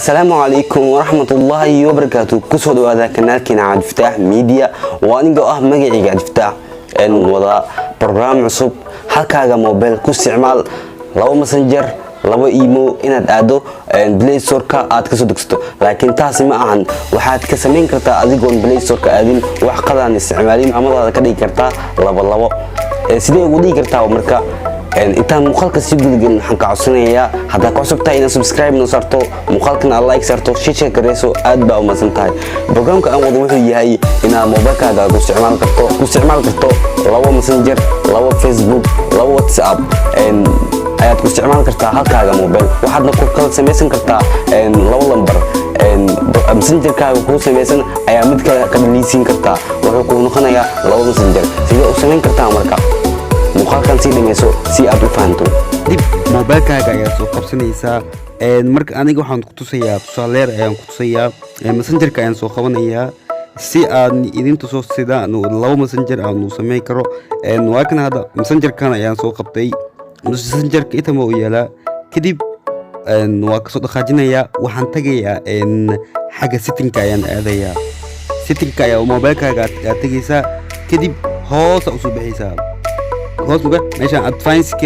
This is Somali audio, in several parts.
السلام عليكم ورحمة الله وبركاته. كسر هذا كنالكنا عبد الفتاح ميديا وأنا جوا مجيء عبد الفتاح إن وضع برنامج عصب حكى موبايل كاستعمال لو ماسنجر لو إيمو إن أدو إن بلاي ستور كأد كسودكستو لكن تاسمع عن واحد كسمين كرتا أديكون بلاي ستور كأدين وحقد عن استعمالين عمل هذا كذي كرتا لو سيدي ودي كرتا ومركا intaan muuqaalka si gudagin waxaan ka codsanayaa hadda ku cusubtahay inaad subscribe noo sarto muuqaalkana like sarto share gareyso aad baa u mahadsan tahay barnaamijka aan wado wuxuu yahay inaad mobilkaaga ku isticmaal karto labo messenger labo facebook labo whatsapp ayaad ku isticmaal kartaa halkaaga mobil waxaadna ku kala samaysan kartaa labo lambar messenger kaaga ku samaysan ayaa mid kale ka dhaliisin kartaa wuxuu ku noqonayaa labo messenger sidoo u samayn kartaa marka muuqaalkan si dhamayso si aad u fahanto dib mobilkaaga ayaa soo qabsanaysaa marka aniga waxaan ku tusayaa tusaaleer ayaan ku tusayaa messengerka ayaan soo qabanayaa si aan idin tuso sida labo messenger aan u sameyn karo waa kan hada messengerkan ayaan soo qabtay messengerka inta ma u yeelaa kadib waa ka soo dhaqaajinayaa waxaan tagayaa xagga settingka ayaan aadayaa settingka ayaa mobilkaaga aad tagaysaa kadib hoos u soo bixaysaa hoos uga meeshaan advanced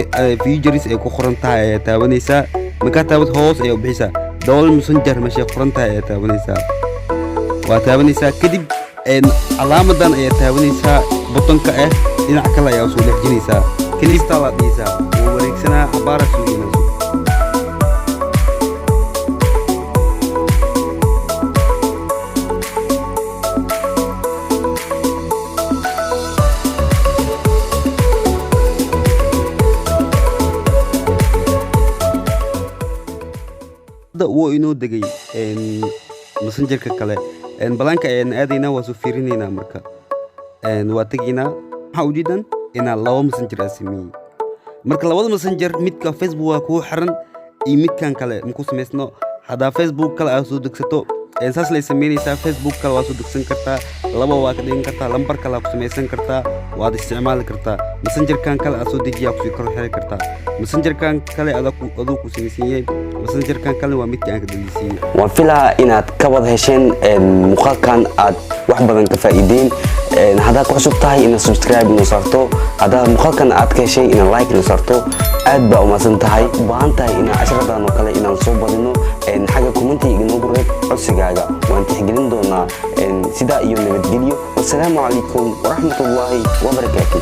features ay ku qoran tahay ayaa taabanaysaa markaa taabad hoos ayaa u bixaysaa double messenger meeshay qoran tahay ayaa taabanaysaa waa taabanaysaa kadib calaamadan ayaa taabanaysaa butonka ah dhinac kale ayaa soo dhexjinaysaa kadib install aad dhigaysaa waa wareegsanaa cabaara soo yeelayso wuu inoo degay messengerka kale balaanka ayaan aadaynaa waa soo fiirinaynaa marka waa tegaynaa waxaa ujeedan inaan labo messenger aa sameeyey marka labada messenger midka facebook waa kuu xiran iyo midkan kale maku samaysno haddaa facebook kale aad soo degsato saas lay samaynaysaa facebook kale waa soo degsan kartaa laba waa ka dhigan kartaa lambar kale ku samaysan kartaa waad isticmaali kartaa messengerkan kale aad soo dejiyaa kusii kor xiri kartaa messengerkan kale aduu ku samaysan yahay messengerkan kale waa midka aan ka dhaliisiiyey waan filayaa inaad ka wada hesheen muuqaalkan aad wax badan ka faa'iideen haddaad ku cusub tahay inaad subscribe noo saarto haddaad muuqaalkan aad ka heshay inaad like noo saarto aad baa u mahadsan tahay u baahan tahay inaad casharadan oo kale inaan soo badino xagga commentiga inoogu reeb codsigaaga waan tixgelin doonaa sidaa iyo nabadgelyo wassalaamu calaykum waraxmatullaahi wabarakaatu